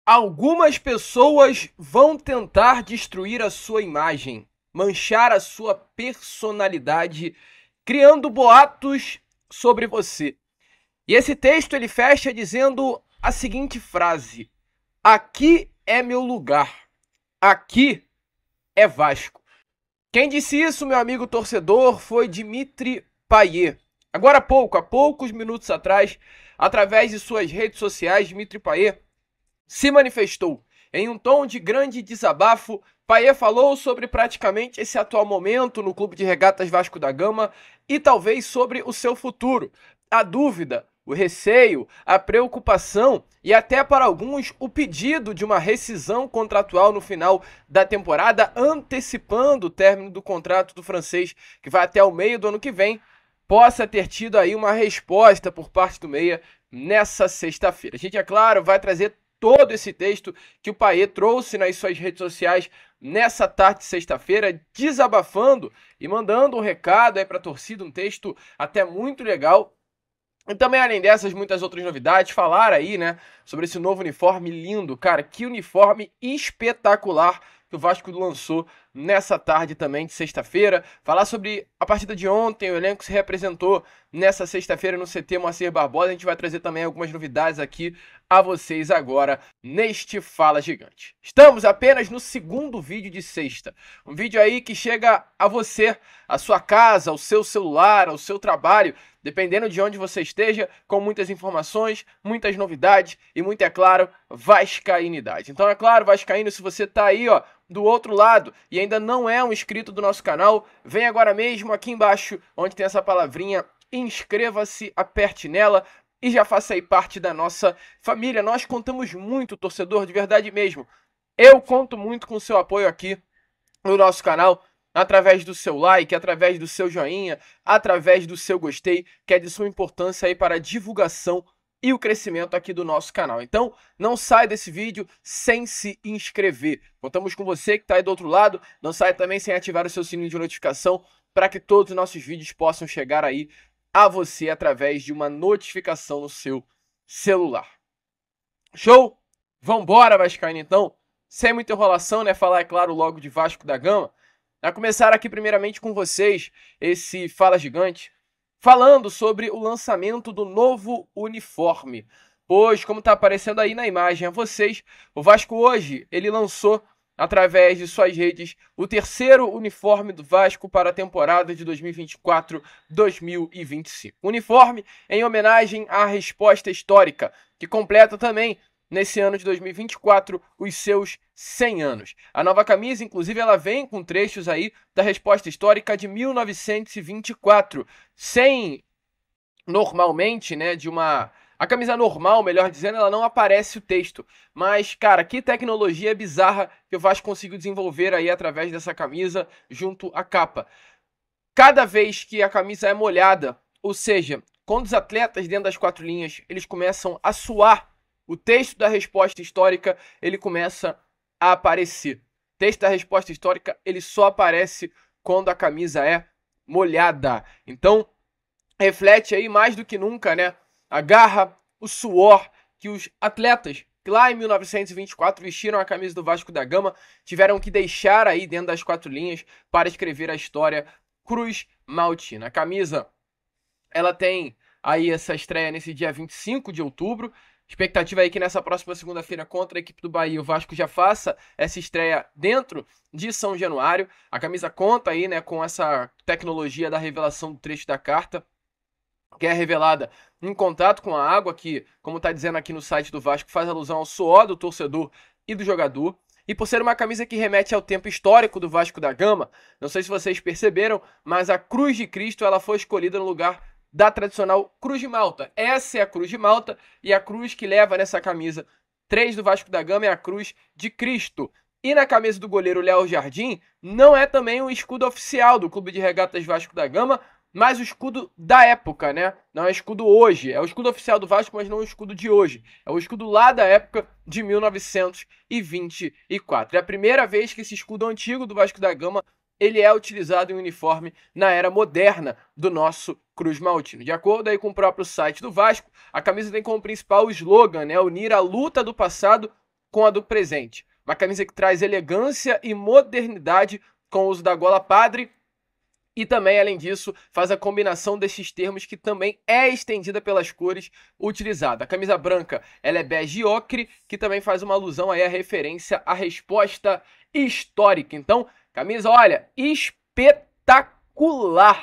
Algumas pessoas vão tentar destruir a sua imagem, manchar a sua personalidade, criando boatos sobre você. E esse texto ele fecha dizendo a seguinte frase: aqui é meu lugar, aqui é Vasco. Quem disse isso, meu amigo torcedor, foi Dimitri Payet. Agora há poucos minutos atrás, através de suas redes sociais, Dimitri Payet se manifestou. Em um tom de grande desabafo, Payet falou sobre praticamente esse atual momento no Clube de Regatas Vasco da Gama e talvez sobre o seu futuro. A dúvida, o receio, a preocupação e até para alguns o pedido de uma rescisão contratual no final da temporada, antecipando o término do contrato do francês, que vai até o meio do ano que vem, possa ter tido aí uma resposta por parte do Meia nessa sexta-feira. A gente, é claro, vai trazer todo esse texto que o Payet trouxe nas suas redes sociais nessa tarde de sexta-feira, desabafando e mandando um recado aí para a torcida, um texto até muito legal. E também, além dessas, muitas outras novidades, falar aí, né, sobre esse novo uniforme lindo. Cara, que uniforme espetacular que o Vasco lançou nessa tarde também de sexta-feira. Falar sobre a partida de ontem, o elenco se representou nessa sexta-feira no CT Moacir Barbosa. A gente vai trazer também algumas novidades aqui a vocês agora neste Fala Gigante. Estamos apenas no segundo vídeo de sexta. Um vídeo aí que chega a você, a sua casa, ao seu celular, ao seu trabalho, dependendo de onde você esteja, com muitas informações, muitas novidades e muito, é claro, vascainidade. Então, é claro, vascaíno, se você tá aí, ó, do outro lado e ainda não é um inscrito do nosso canal, vem agora mesmo aqui embaixo, onde tem essa palavrinha, inscreva-se, aperte nela e já faça aí parte da nossa família. Nós contamos muito, torcedor, de verdade mesmo. Eu conto muito com o seu apoio aqui no nosso canal, através do seu like, através do seu joinha, através do seu gostei, que é de suma importância aí para a divulgação e o crescimento aqui do nosso canal. Então, não sai desse vídeo sem se inscrever. Contamos com você que está aí do outro lado. Não sai também sem ativar o seu sininho de notificação para que todos os nossos vídeos possam chegar aí a você através de uma notificação no seu celular. Show? Vambora, vascaíno, então. Sem muita enrolação, né? Falar, é claro, logo de Vasco da Gama. A começar aqui primeiramente com vocês, esse Fala Gigante, falando sobre o lançamento do novo uniforme. Pois, como está aparecendo aí na imagem a vocês, o Vasco hoje, ele lançou, através de suas redes, o terceiro uniforme do Vasco para a temporada de 2024-2025. Uniforme em homenagem à resposta histórica, que completa também nesse ano de 2024, os seus 100 anos. A nova camisa, inclusive, ela vem com trechos aí da resposta histórica de 1924, sem, normalmente, né, a camisa normal, melhor dizendo, ela não aparece o texto. Mas, cara, que tecnologia bizarra que o Vasco conseguiu desenvolver aí através dessa camisa junto à capa. Cada vez que a camisa é molhada, ou seja, quando os atletas dentro das quatro linhas, eles começam a suar, o texto da resposta histórica, ele começa a aparecer. O texto da resposta histórica, ele só aparece quando a camisa é molhada. Então, reflete aí mais do que nunca, né, a garra, o suor que os atletas que lá em 1924 vestiram a camisa do Vasco da Gama, tiveram que deixar aí dentro das quatro linhas para escrever a história Cruz Maltina. A camisa, ela tem aí essa estreia nesse dia 25 de outubro. Expectativa aí que nessa próxima segunda-feira contra a equipe do Bahia o Vasco já faça essa estreia dentro de São Januário. A camisa conta aí, né, com essa tecnologia da revelação do trecho da carta, que é revelada em contato com a água, que, como está dizendo aqui no site do Vasco, faz alusão ao suor do torcedor e do jogador. E por ser uma camisa que remete ao tempo histórico do Vasco da Gama, não sei se vocês perceberam, mas a Cruz de Cristo ela foi escolhida no lugar da tradicional Cruz de Malta. Essa é a Cruz de Malta e a cruz que leva nessa camisa 3 do Vasco da Gama é a Cruz de Cristo. E na camisa do goleiro Léo Jardim não é também o escudo oficial do Clube de Regatas Vasco da Gama, mas o escudo da época, né? Não é o escudo hoje, é o escudo oficial do Vasco, mas não o escudo de hoje. É o escudo lá da época de 1924. É a primeira vez que esse escudo antigo do Vasco da Gama ele é utilizado em uniforme na era moderna do nosso Cruz Maltino. De acordo aí com o próprio site do Vasco, a camisa tem como principal slogan, né, unir a luta do passado com a do presente. Uma camisa que traz elegância e modernidade com o uso da gola padre. E também, além disso, faz a combinação desses termos que também é estendida pelas cores utilizadas. A camisa branca, ela é bege e ocre, que também faz uma alusão aí à referência à resposta histórica. Então, camisa, olha, espetacular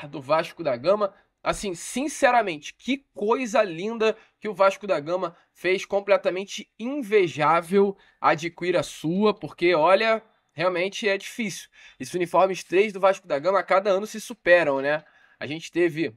do Vasco da Gama. Assim, sinceramente, que coisa linda que o Vasco da Gama fez, completamente invejável adquirir a sua, porque, olha, realmente é difícil. Esses uniformes 3 do Vasco da Gama a cada ano se superam, né? A gente teve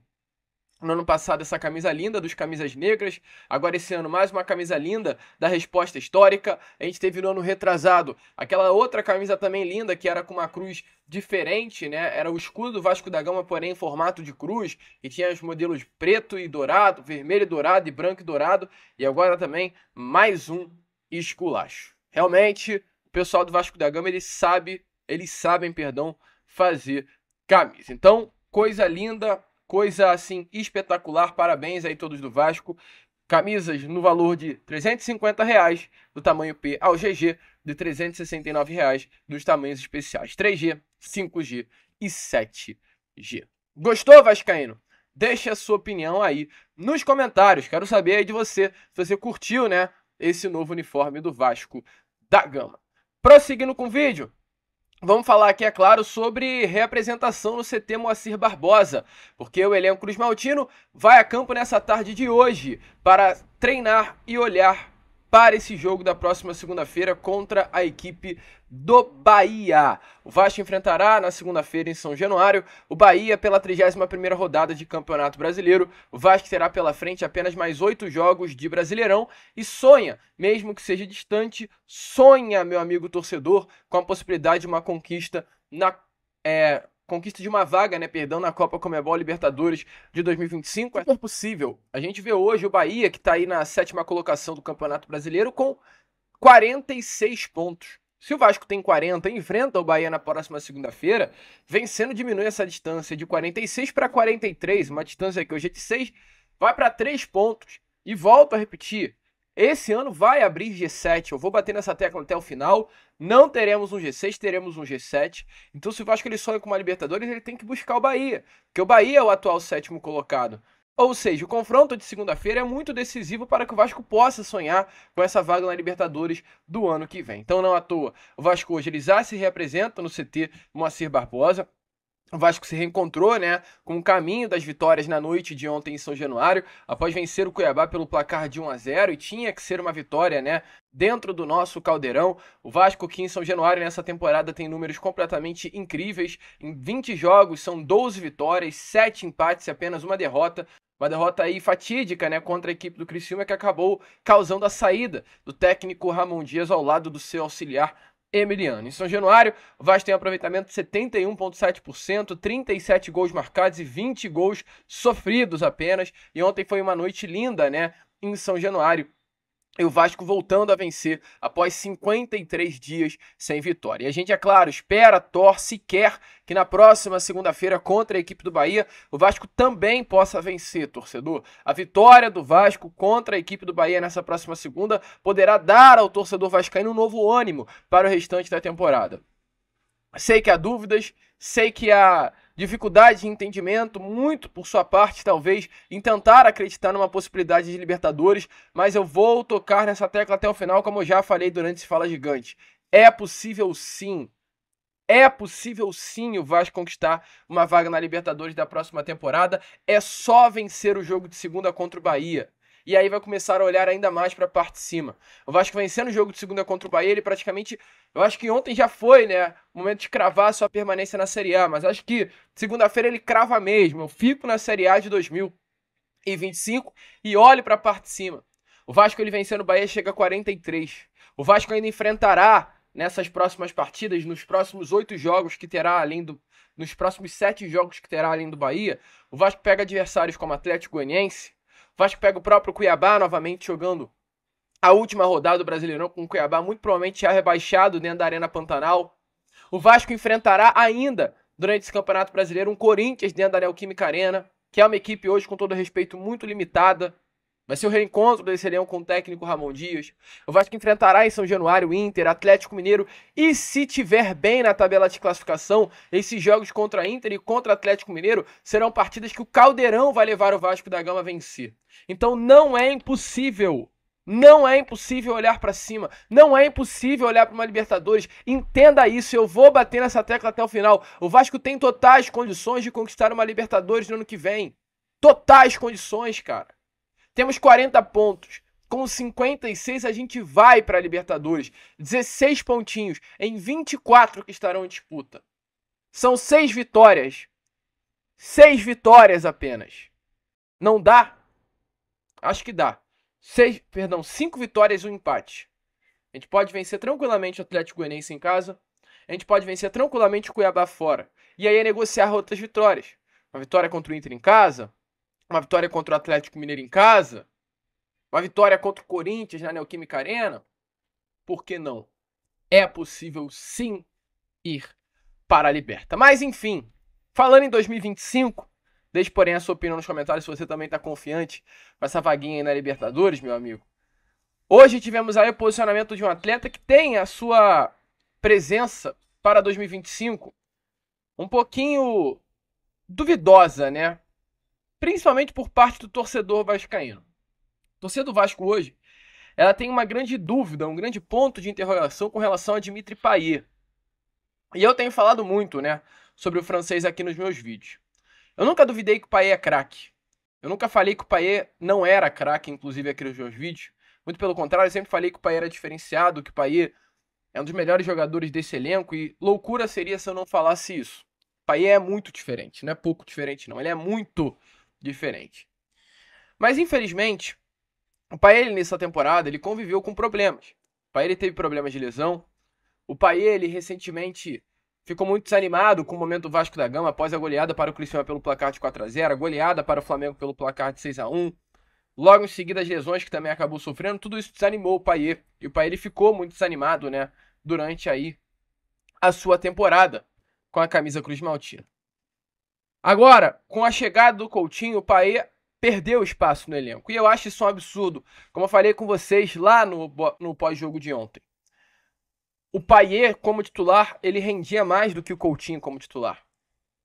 no ano passado essa camisa linda dos camisas negras, agora esse ano mais uma camisa linda da resposta histórica. A gente teve no ano retrasado aquela outra camisa também linda que era com uma cruz diferente, né? Era o escudo do Vasco da Gama, porém em formato de cruz, e tinha os modelos preto e dourado, vermelho e dourado e branco e dourado, e agora também mais um esculacho. Realmente, o pessoal do Vasco da Gama, eles sabem, fazer camisa. Então, coisa linda, coisa assim espetacular, parabéns aí todos do Vasco. Camisas no valor de R$350 do tamanho P ao GG, de R$369 dos tamanhos especiais 3G, 5G e 7G. Gostou, vascaíno? Deixe a sua opinião aí nos comentários. Quero saber aí de você, se você curtiu, né, esse novo uniforme do Vasco da Gama. Prosseguindo com o vídeo, vamos falar aqui, é claro, sobre reapresentação no CT Moacir Barbosa, porque o elenco Cruz Maltino vai a campo nessa tarde de hoje para treinar e olhar para esse jogo da próxima segunda-feira contra a equipe do Bahia. O Vasco enfrentará na segunda-feira em São Januário o Bahia pela 31ª rodada de Campeonato Brasileiro. O Vasco terá pela frente apenas mais 8 jogos de Brasileirão e sonha, mesmo que seja distante, sonha, meu amigo torcedor, com a possibilidade de uma conquista de uma vaga, na Copa Conmebol Libertadores de 2025. É possível. A gente vê hoje o Bahia, que está aí na 7ª colocação do Campeonato Brasileiro, com 46 pontos. Se o Vasco tem 40 e enfrenta o Bahia na próxima segunda-feira, vencendo diminui essa distância de 46 para 43, uma distância que hoje é de 6, vai para 3 pontos. E volto a repetir, esse ano vai abrir G7, eu vou bater nessa tecla até o final, não teremos um G6, teremos um G7, então se o Vasco ele sonha com uma Libertadores, ele tem que buscar o Bahia, porque o Bahia é o atual 7º colocado. Ou seja, o confronto de segunda-feira é muito decisivo para que o Vasco possa sonhar com essa vaga na Libertadores do ano que vem. Então não à toa, o Vasco hoje ele já se reapresenta no CT Moacir Barbosa. O Vasco se reencontrou, né, com o caminho das vitórias na noite de ontem em São Januário, após vencer o Cuiabá pelo placar de 1-0, e tinha que ser uma vitória, né, dentro do nosso caldeirão. O Vasco aqui em São Januário nessa temporada tem números completamente incríveis. Em 20 jogos são 12 vitórias, 7 empates e apenas uma derrota. Uma derrota aí fatídica, né, contra a equipe do Criciúma, que acabou causando a saída do técnico Ramon Dias ao lado do seu auxiliar Emiliano. Em São Januário, o Vasco tem um aproveitamento de 71,7%, 37 gols marcados e 20 gols sofridos apenas. E ontem foi uma noite linda, né, em São Januário. E o Vasco voltando a vencer após 53 dias sem vitória. E a gente, é claro, espera, torce e quer que na próxima segunda-feira contra a equipe do Bahia, o Vasco também possa vencer, torcedor. A vitória do Vasco contra a equipe do Bahia nessa próxima segunda poderá dar ao torcedor vascaíno um novo ânimo para o restante da temporada. Sei que há dúvidas, sei que há dificuldade de entendimento, muito por sua parte, talvez, em tentar acreditar numa possibilidade de Libertadores, mas eu vou tocar nessa tecla até o final, como eu já falei durante esse Fala Gigante. É possível sim o Vasco conquistar uma vaga na Libertadores da próxima temporada, é só vencer o jogo de segunda contra o Bahia. E aí vai começar a olhar ainda mais para a parte de cima. O Vasco vencendo o jogo de segunda contra o Bahia, ele praticamente... Eu acho que ontem já foi, né, o momento de cravar a sua permanência na Série A, mas acho que segunda-feira ele crava mesmo. Eu fico na Série A de 2025 e olho para a parte de cima. O Vasco, ele vencendo o Bahia, chega a 43. O Vasco ainda enfrentará nessas próximas partidas, nos próximos 8 jogos que terá nos próximos 7 jogos que terá além do Bahia, o Vasco pega adversários como Atlético Goianiense. O Vasco pega o próprio Cuiabá novamente jogando a última rodada do Brasileirão, com o Cuiabá muito provavelmente já rebaixado dentro da Arena Pantanal. O Vasco enfrentará ainda, durante esse Campeonato Brasileiro, um Corinthians dentro da Neoquímica Arena, que é uma equipe hoje, com todo respeito, muito limitada. Vai ser o reencontro desse elenco com o técnico Ramon Dias. O Vasco enfrentará em São Januário o Inter, Atlético Mineiro. E se tiver bem na tabela de classificação, esses jogos contra Inter e contra Atlético Mineiro serão partidas que o Caldeirão vai levar o Vasco da Gama a vencer. Então não é impossível. Não é impossível olhar para cima. Não é impossível olhar para uma Libertadores. Entenda isso, eu vou bater nessa tecla até o final. O Vasco tem totais condições de conquistar uma Libertadores no ano que vem. Totais condições, cara. Temos 40 pontos. Com 56 a gente vai para a Libertadores. 16 pontinhos em 24 que estarão em disputa. São 6 vitórias. 6 vitórias apenas. Não dá? Acho que dá. 5 vitórias e um empate. A gente pode vencer tranquilamente o Atlético Goianiense em casa. A gente pode vencer tranquilamente o Cuiabá fora. E aí é negociar outras vitórias. Uma vitória contra o Inter em casa. Uma vitória contra o Atlético Mineiro em casa. Uma vitória contra o Corinthians na Neoquímica Arena. Por que não? É possível sim ir para a Liberta. Mas enfim, falando em 2025, deixe porém a sua opinião nos comentários se você também está confiante com essa vaguinha aí na Libertadores, meu amigo. Hoje tivemos aí o posicionamento de um atleta que tem a sua presença para 2025 um pouquinho duvidosa, né? Principalmente por parte do torcedor vascaíno. A torcida do Vasco hoje, ela tem uma grande dúvida, um grande ponto de interrogação com relação a Dimitri Payet. E eu tenho falado muito, né, sobre o francês aqui nos meus vídeos. Eu nunca duvidei que o Payet é craque. Eu nunca falei que o Payet não era craque, inclusive aqui nos meus vídeos. Muito pelo contrário, eu sempre falei que o Payet era diferenciado, que o Payet é um dos melhores jogadores desse elenco e loucura seria se eu não falasse isso. O Payet é muito diferente, não é pouco diferente não, ele é muito diferente. Mas infelizmente, o Payet nessa temporada, ele conviveu com problemas. O Payet ele teve problemas de lesão. O Payet, ele recentemente ficou muito desanimado com o momento do Vasco da Gama após a goleada para o Criciúma pelo placar de 4-0, a goleada para o Flamengo pelo placar de 6-1. Logo em seguida as lesões que também acabou sofrendo, tudo isso desanimou o Payet. E o Payet ele ficou muito desanimado, né, durante aí a sua temporada com a camisa Cruz Maltina. Agora, com a chegada do Coutinho, o Payet perdeu espaço no elenco. E eu acho isso um absurdo, como eu falei com vocês lá no pós-jogo de ontem. O Payet, como titular, ele rendia mais do que o Coutinho como titular.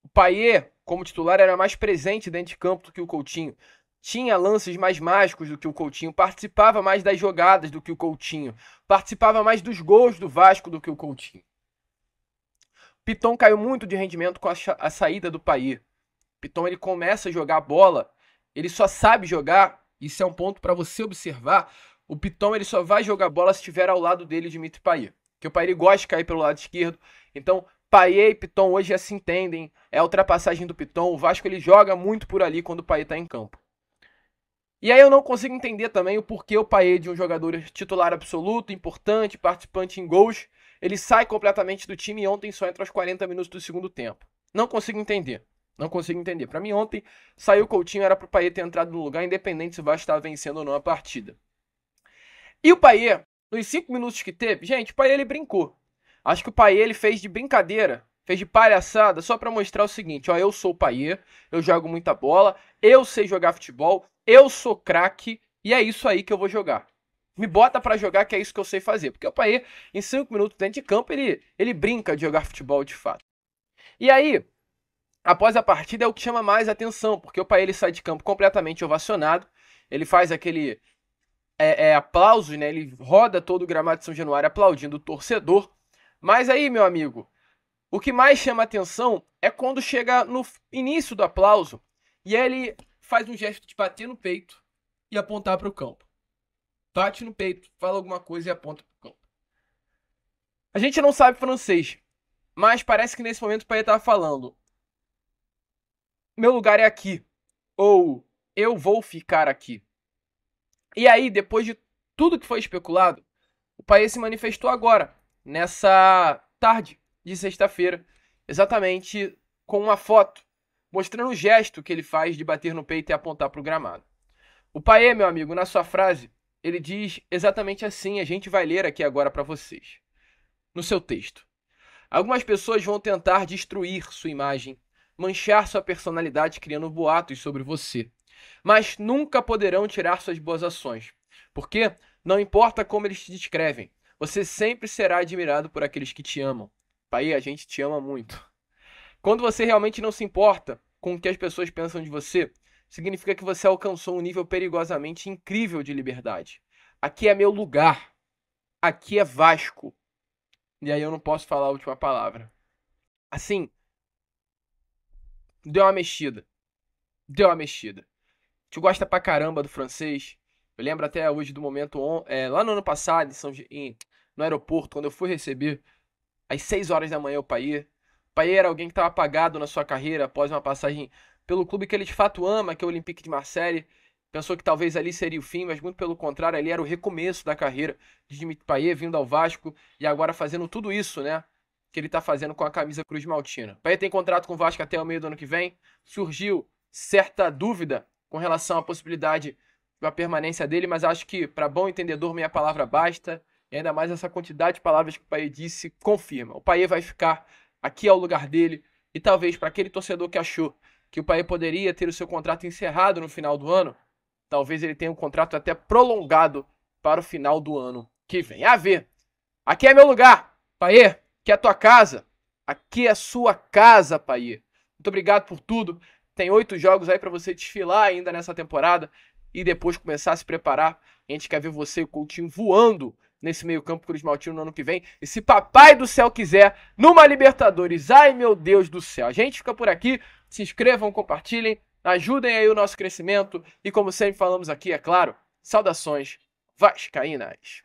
O Payet, como titular, era mais presente dentro de campo do que o Coutinho. Tinha lances mais mágicos do que o Coutinho, participava mais das jogadas do que o Coutinho, participava mais dos gols do Vasco do que o Coutinho. O Piton caiu muito de rendimento com a saída do Payet. O Piton ele começa a jogar bola, ele só sabe jogar, isso é um ponto para você observar, o Piton ele só vai jogar bola se estiver ao lado dele Dimitri Payet. Porque o Payet gosta de cair pelo lado esquerdo, então Payet e Piton hoje já se entendem, é a ultrapassagem do Piton, o Vasco ele joga muito por ali quando o Payet está em campo. E aí eu não consigo entender também o porquê o Payet, de um jogador titular absoluto, importante, participante em gols, ele sai completamente do time e ontem só entra aos 40 minutos do segundo tempo. Não consigo entender. Não consigo entender. Para mim ontem saiu o Coutinho, era para o Payet ter entrado no lugar, independente se o Vasco estava vencendo ou não a partida. E o Payet, nos 5 minutos que teve, gente, o Payet ele brincou. Acho que o Payet ele fez de brincadeira, fez de palhaçada, só para mostrar o seguinte, ó, eu sou o Payet, eu jogo muita bola, eu sei jogar futebol, eu sou craque e é isso aí que eu vou jogar. Me bota para jogar que é isso que eu sei fazer. Porque o Payet, em 5 minutos dentro de campo, ele brinca de jogar futebol de fato. E aí, após a partida é o que chama mais atenção, porque o Payet ele sai de campo completamente ovacionado, ele faz aquele aplauso, né? Ele roda todo o gramado de São Januário aplaudindo o torcedor. Mas aí, meu amigo, o que mais chama atenção é quando chega no início do aplauso e ele faz um gesto de bater no peito e apontar para o campo. Bate no peito, fala alguma coisa e aponta para o campo. A gente não sabe francês, mas parece que nesse momento o Payet estava falando: meu lugar é aqui, ou eu vou ficar aqui. E aí, depois de tudo que foi especulado, o Payet se manifestou agora, nessa tarde de sexta-feira, exatamente com uma foto, mostrando o gesto que ele faz de bater no peito e apontar para o gramado. O Payet, meu amigo, na sua frase, ele diz exatamente assim, a gente vai ler aqui agora para vocês. No seu texto. Algumas pessoas vão tentar destruir sua imagem, manchar sua personalidade criando boatos sobre você. mas nunca poderão tirar suas boas ações. Porque não importa como eles te descrevem, você sempre será admirado por aqueles que te amam. Pai, a gente te ama muito. Quando você realmente não se importa com o que as pessoas pensam de você, significa que você alcançou um nível perigosamente incrível de liberdade. Aqui é meu lugar. Aqui é Vasco. E aí eu não posso falar a última palavra. Assim, deu uma mexida. Deu uma mexida. Tu gosta pra caramba do francês. Eu lembro até hoje do momento lá no ano passado, no aeroporto, quando eu fui receber, às 6 horas da manhã, o Payet. O Payet era alguém que estava apagado na sua carreira após uma passagem pelo clube que ele de fato ama, que é o Olympique de Marseille. Pensou que talvez ali seria o fim, mas muito pelo contrário, ali era o recomeço da carreira de Dimitri Payet, vindo ao Vasco e agora fazendo tudo isso, né? Que ele está fazendo com a camisa Cruz Maltina. O Payet tem contrato com o Vasco até o meio do ano que vem. Surgiu certa dúvida com relação à possibilidade da permanência dele, mas acho que, para bom entendedor, meia palavra basta. E ainda mais essa quantidade de palavras que o Payet disse confirma. O Payet vai ficar aqui ao lugar dele. E talvez para aquele torcedor que achou que o Payet poderia ter o seu contrato encerrado no final do ano, talvez ele tenha um contrato até prolongado para o final do ano que vem. A ver. Aqui é meu lugar, Payet. Aqui é a tua casa. Aqui é a sua casa, Payet. Muito obrigado por tudo. Tem 8 jogos aí para você desfilar ainda nessa temporada e depois começar a se preparar. A gente quer ver você e o Coutinho voando nesse meio-campo Cruz Maltino no ano que vem. E se papai do céu quiser, numa Libertadores. Ai, meu Deus do céu. A gente fica por aqui. Se inscrevam, compartilhem, ajudem aí o nosso crescimento. E como sempre falamos aqui, é claro, saudações vascaínas.